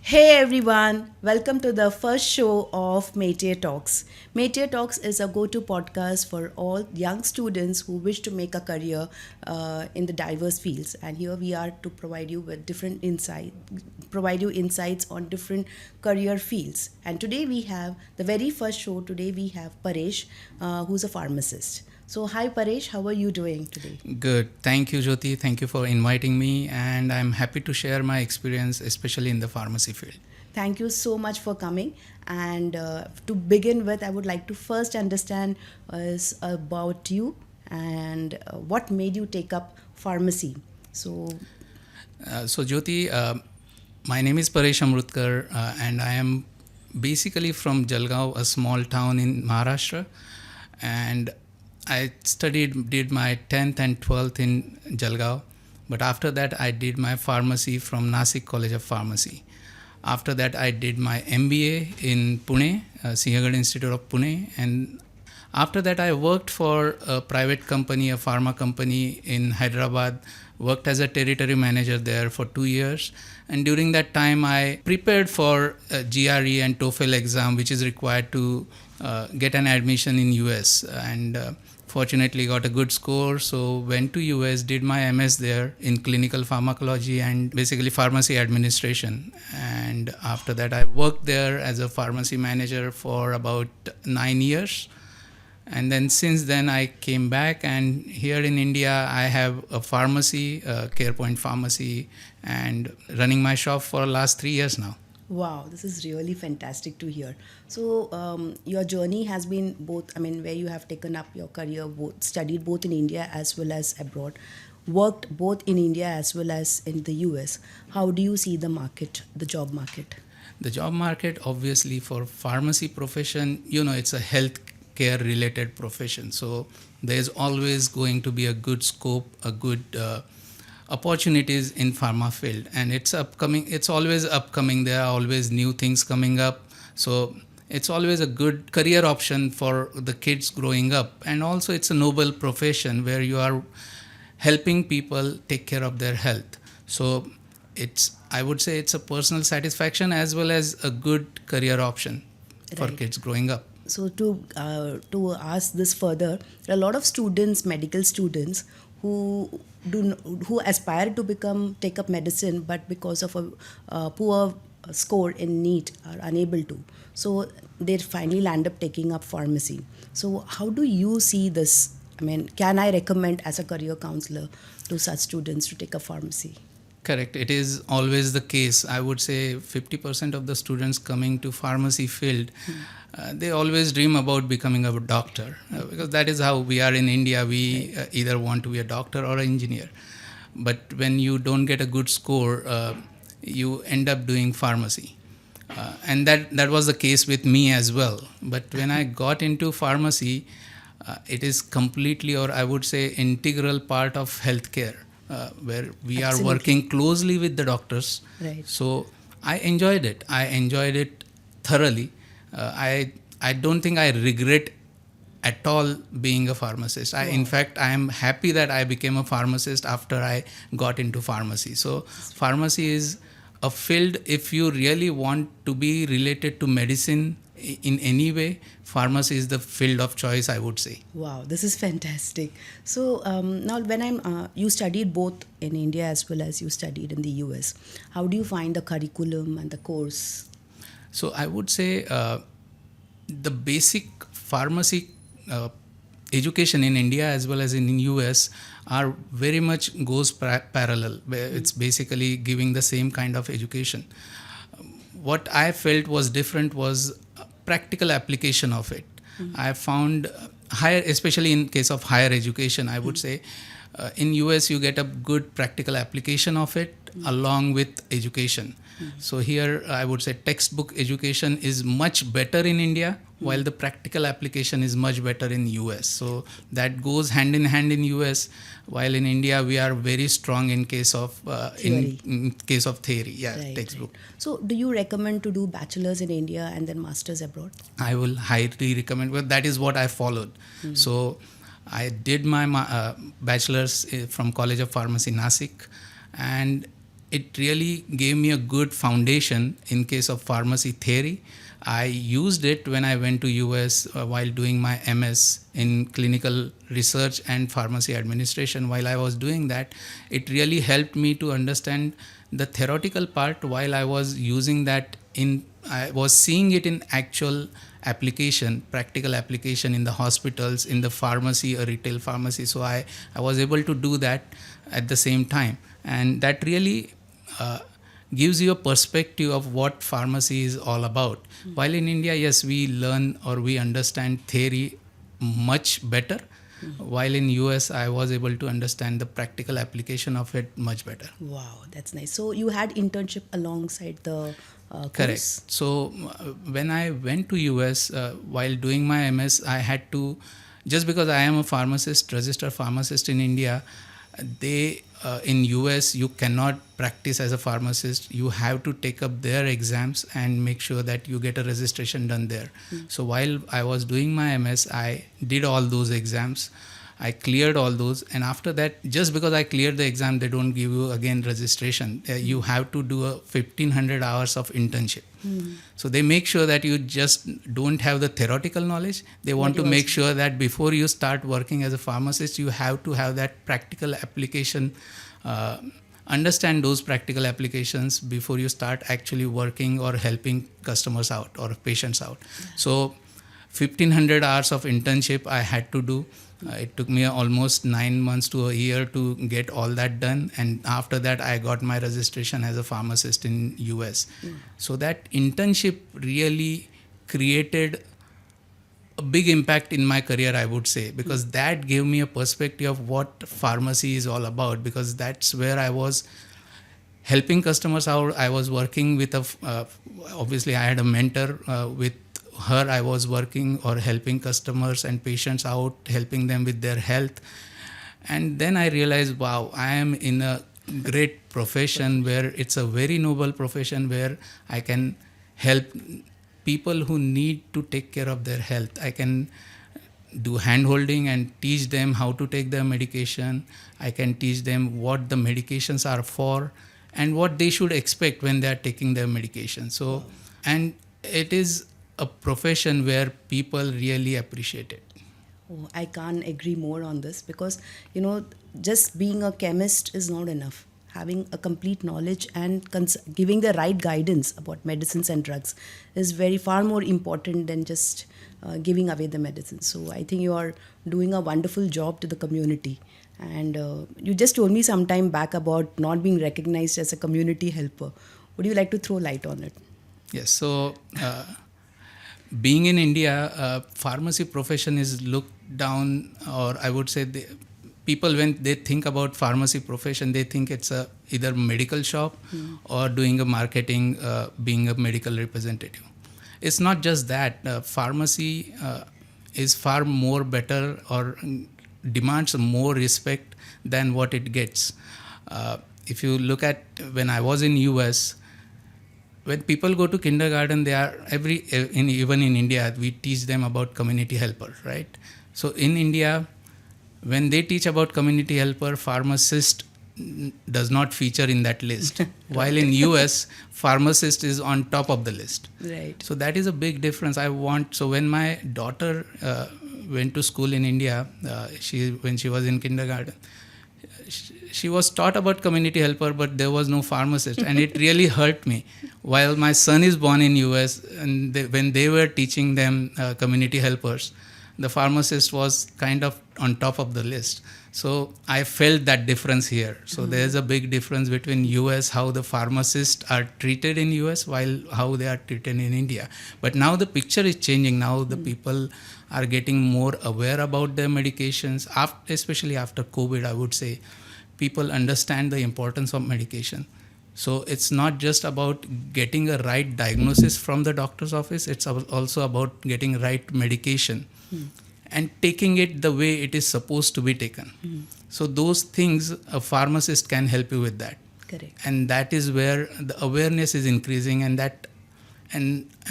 Hey everyone, welcome to the first show of MetierTalks. MetierTalks is a go to podcast for all young students who wish to make a career in the diverse fields. And here we are to provide you with provide you insights on different career fields. And today we have the very first show. Today we have Paresh, who's a pharmacist. So, hi Paresh, how are you doing today? Good. Thank you, Jyoti. Thank you for inviting me. And I'm happy to share my experience, especially in the pharmacy field. Thank you so much for coming. And to begin with, I would like to first understand is about you and what made you take up pharmacy. So, Jyoti, my name is Paresh Amrutkar, and I am basically from Jalgaon, a small town in Maharashtra. And I did my 10th and 12th in Jalgaon. But after that, I did my pharmacy from Nasik College of Pharmacy. After that, I did my MBA in Pune, Sinhagad Institute of Pune. And after that, I worked for a private company, a pharma company in Hyderabad, worked as a territory manager there for 2 years. And during that time, I prepared for GRE and TOEFL exam, which is required to get an admission in US. And fortunately got a good score, so went to US, did my MS there in clinical pharmacology and basically pharmacy administration. And after that, I worked there as a pharmacy manager for about 9 years. And then since then, I came back, and here in India, I have a pharmacy, CarePoint Pharmacy, and running my shop for the last 3 years now. wow, this is really fantastic to hear. So, your journey has been both, I mean, where you have taken up your career, both, studied both in India as well as abroad, worked both in India as well as in the US. How do you see the market, the job market? The job market, obviously, for pharmacy profession, it's a healthcare related profession. So there's always going to be a good scope, a good opportunities in pharma field, and it's always upcoming. There are always new things coming up. So it's always a good career option for the kids growing up. And also it's a noble profession where you are helping people take care of their health. So I would say it's a personal satisfaction as well as a good career option for Right. kids growing up. So to ask this further, there are a lot of students, medical students, who who aspire to take up medicine, but because of a poor score in NEET are unable to. So they finally land up taking up pharmacy. So how do you see this? I mean, can I recommend as a career counselor to such students to take up pharmacy? Correct. It is always the case. I would say 50% of the students coming to pharmacy field, they always dream about becoming a doctor, because that is how we are in India. We either want to be a doctor or an engineer. But when you don't get a good score, you end up doing pharmacy. And that was the case with me as well. But when I got into pharmacy, it is completely, or I would say, integral part of healthcare, where we are Absolutely. working closely with the doctors. Right. So I enjoyed it. I enjoyed it thoroughly. I don't think I regret at all being a pharmacist. In fact, I am happy that I became a pharmacist after I got into pharmacy. So pharmacy is a field, if you really want to be related to medicine in any way, pharmacy is the field of choice, I would say. Wow, this is fantastic. So now, when you studied both in India as well as you studied in the US. How do you find the curriculum and the course? So I would say the basic pharmacy education in India as well as in US are very much goes parallel. Where it's basically giving the same kind of education. What I felt was different was practical application of it. I found higher, especially in case of higher education, I would say in US you get a good practical application of it along with education. So here I would say textbook education is much better in India, while the practical application is much better in US. So that goes hand in hand in US, while in India we are very strong in case of Theory. in case of theory. Yeah, Right, textbook. right. So, do you recommend to do bachelor's in India and then master's abroad? I will highly recommend. Well, that is what I followed. So I did my bachelor's from College of Pharmacy, Nasik, and it really gave me a good foundation in case of pharmacy theory. I used it when I went to US while doing my MS in clinical research and pharmacy administration. While I was doing that, it really helped me to understand the theoretical part. While I was using that I was seeing it in actual application, practical application in the hospitals, in the pharmacy, a retail pharmacy. So I was able to do that at the same time. And that really gives you a perspective of what pharmacy is all about. While in India, yes, we learn or we understand theory much better. While in US, I was able to understand the practical application of it much better. Wow, that's nice. So you had internship alongside the course? Correct. So when I went to US, while doing my MS, I had to, just because I am a pharmacist, registered pharmacist in India, they in US you cannot practice as a pharmacist. You have to take up their exams and make sure that you get a registration done there. So while I was doing my MS, I did all those exams. I cleared all those, and after that, just because I cleared the exam, they don't give you again registration. You have to do a 1,500 hours of internship. So they make sure that you just don't have the theoretical knowledge. They want to make sure that before you start working as a pharmacist, you have to have that practical application, understand those practical applications before you start actually working or helping customers out or patients out. So 1,500 hours of internship I had to do. It took me almost 9 months to a year to get all that done, and after that I got my registration as a pharmacist in US. So that internship really created a big impact in my career, I would say, because that gave me a perspective of what pharmacy is all about, because that's where I was helping customers out. I was working with obviously I had a mentor. With her I was working or helping customers and patients out, helping them with their health. And then I realized, wow, I am in a great profession where it's a very noble profession where I can help people who need to take care of their health. I can do hand holding and teach them how to take their medication. I can teach them what the medications are for and what they should expect when they are taking their medication. So, and it is a profession where people really appreciate it. Oh, I can't agree more on this because, just being a chemist is not enough. Having a complete knowledge and giving the right guidance about medicines and drugs is far more important than just giving away the medicines. So I think you are doing a wonderful job to the community. And you just told me some time back about not being recognized as a community helper. Would you like to throw light on it? Yes. So being in India, pharmacy profession is looked down, or I would say people, when they think about pharmacy profession, they think it's either medical shop or doing a marketing, being a medical representative. It's not just that. Pharmacy is far more better or demands more respect than what it gets. If you look at when I was in US, when people go to kindergarten, they are even in India, we teach them about community helper, right? So in India, when they teach about community helper, pharmacist does not feature in that list. While in US, pharmacist is on top of the list. Right. So that is a big difference. So when my daughter went to school in India, when she was in kindergarten, she was taught about community helper, but there was no pharmacist, and it really hurt me. While my son is born in US, and when they were teaching them community helpers, the pharmacist was kind of on top of the list. So I felt that difference here. So there's a big difference between US, how the pharmacists are treated in US, while how they are treated in India. But now the picture is changing. Now the people are getting more aware about their medications, especially after COVID, I would say. People understand the importance of medication. So it's not just about getting a right diagnosis from the doctor's office, it's also about getting right medication and taking it the way it is supposed to be taken. So those things, a pharmacist can help you with that. Correct. And that is where the awareness is increasing, and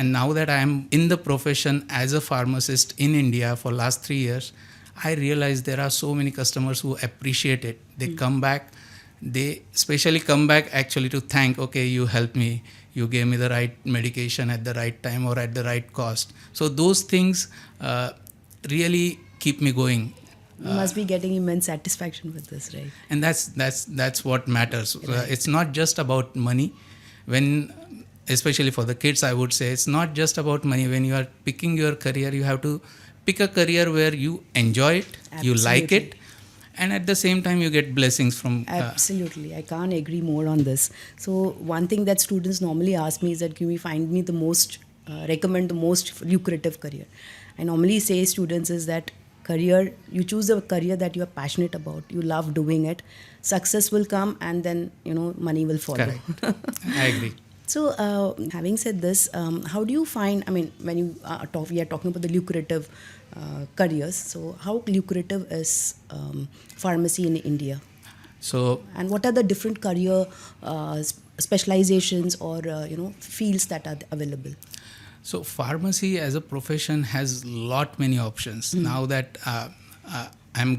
now that I am in the profession as a pharmacist in India for last 3 years, I realize there are so many customers who appreciate it. They come back, they especially come back actually to thank, okay, you helped me, you gave me the right medication at the right time or at the right cost. So those things really keep me going. You must be getting immense satisfaction with this, right? And that's what matters. Right. It's not just about money. When, especially for the kids, I would say it's not just about money. When you are picking your career, you have to pick a career where you enjoy it, you like Absolutely. it, and at the same time you get blessings from Absolutely, I can't agree more on this. So one thing that students normally ask me is that can we find me the most, recommend the most lucrative career. I normally say students is that career, you choose a career that you are passionate about, you love doing it, success will come, and then money will follow. correct. I agree. So, having said this, how do you find? I mean, when you we are talking about the lucrative careers. So, how lucrative is pharmacy in India, So and what are the different career specializations or fields that are available? So pharmacy as a profession has lot many options. Now that I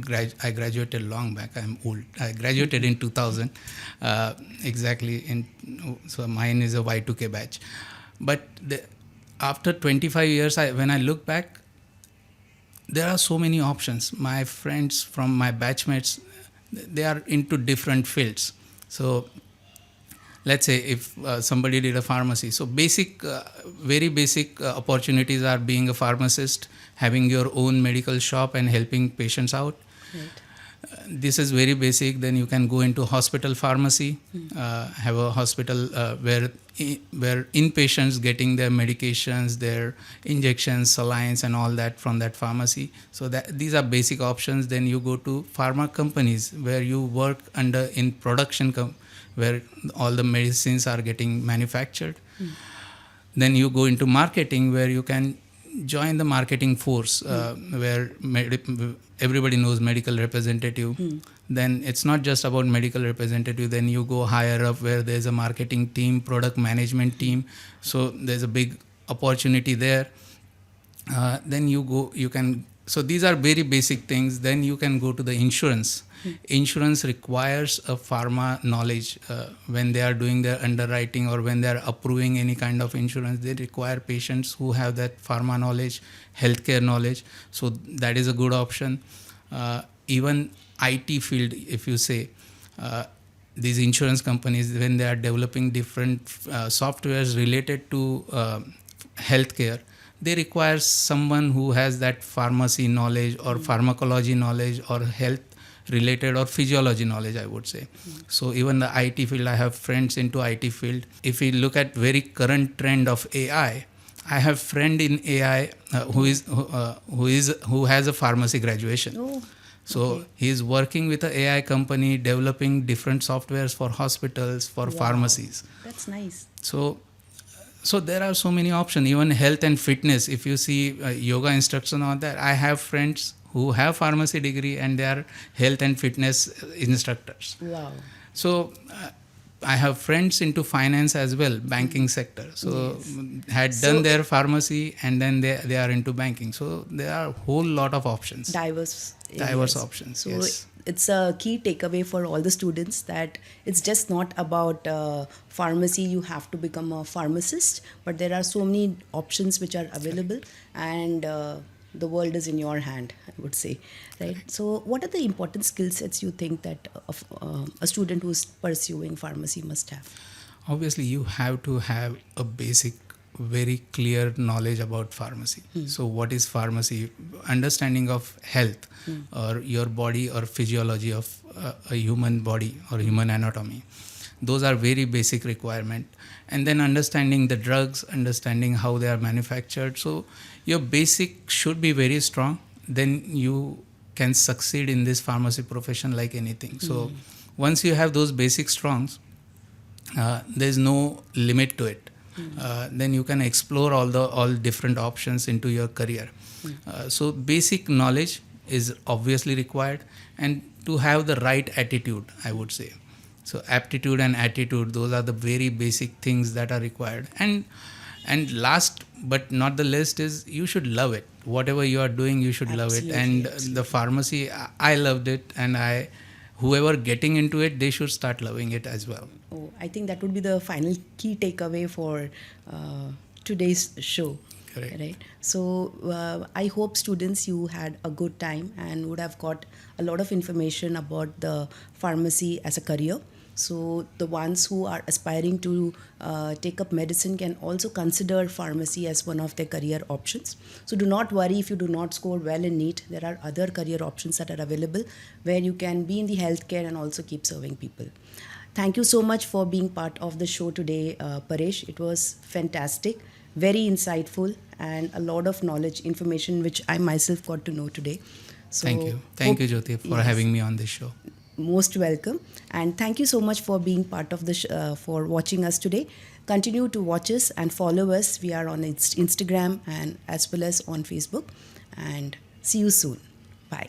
graduated long back. I'm old. I graduated in 2000, exactly. So mine is a Y2K batch. But after 25 years, when I look back, there are so many options. My friends from my batchmates, they are into different fields. So let's say if somebody did a pharmacy, so very basic opportunities are being a pharmacist, having your own medical shop and helping patients out. Right. This is very basic. Then you can go into hospital pharmacy, have a hospital where inpatients getting their medications, their injections, salines, and all that from that pharmacy. So these are basic options. Then you go to pharma companies where you work in production where all the medicines are getting manufactured. Then you go into marketing where you can join the marketing force where everybody knows medical representative. Then it's not just about medical representative. Then you go higher up where there's a marketing team, product management team. So there's a big opportunity there. Then you can. So these are very basic things. Then you can go to the insurance. Insurance requires a pharma knowledge when they are doing their underwriting or when they are approving any kind of insurance. They require patients who have that pharma knowledge, healthcare knowledge. So that is a good option. Even IT field, if you say, these insurance companies, when they are developing different softwares related to healthcare, they require someone who has that pharmacy knowledge or pharmacology knowledge or health related or physiology knowledge, I would say. So even the IT field, I have friends into IT field. If we look at very current trend of AI, I have friend in AI who has a pharmacy graduation. Oh, So he is working with an AI company developing different softwares for hospitals, for pharmacies. that's nice. So there are so many options. Even health and fitness. If you see yoga instruction on that, I have friends who have pharmacy degree and they are health and fitness instructors. Wow. So I have friends into finance as well, banking sector. So had done their pharmacy and then they are into banking. So there are a whole lot of options. Diverse Diverse areas. options. So Yes. it's a key takeaway for all the students that it's just not about pharmacy, you have to become a pharmacist, but there are so many options which are available, and the world is in your hand, I would say, right? So what are the important skill sets you think that a student who's pursuing pharmacy must have? Obviously, you have to have a basic, very clear knowledge about pharmacy. So what is pharmacy? Understanding of health or your body or physiology of a human body or human anatomy. Those are very basic requirement. And then understanding the drugs, understanding how they are manufactured. So your basic should be very strong. Then you can succeed in this pharmacy profession like anything. So once you have those basic strongs, there's no limit to it. Then you can explore all different options into your career. So basic knowledge is obviously required, and to have the right attitude, I would say. So aptitude and attitude, those are the very basic things that are required. And last but not the least is you should love it. Whatever you are doing, you should love it. And Absolutely. the pharmacy, I loved it, and whoever getting into it, they should start loving it as well. Oh, I think that would be the final key takeaway for today's show. Correct. Right. So I hope students you had a good time and would have got a lot of information about the pharmacy as a career. So the ones who are aspiring to take up medicine can also consider pharmacy as one of their career options. So do not worry if you do not score well in NEET. There are other career options that are available where you can be in the healthcare and also keep serving people. Thank you so much for being part of the show today, Paresh. It was fantastic, very insightful, and a lot of knowledge, information which I myself got to know today. So Thank you. Thank you, Jyoti, for yes, having me on this show. most welcome, and thank you so much for being part of the for watching us today. Continue to watch us and follow us. We are on Instagram and as well as on Facebook. And see you soon. Bye.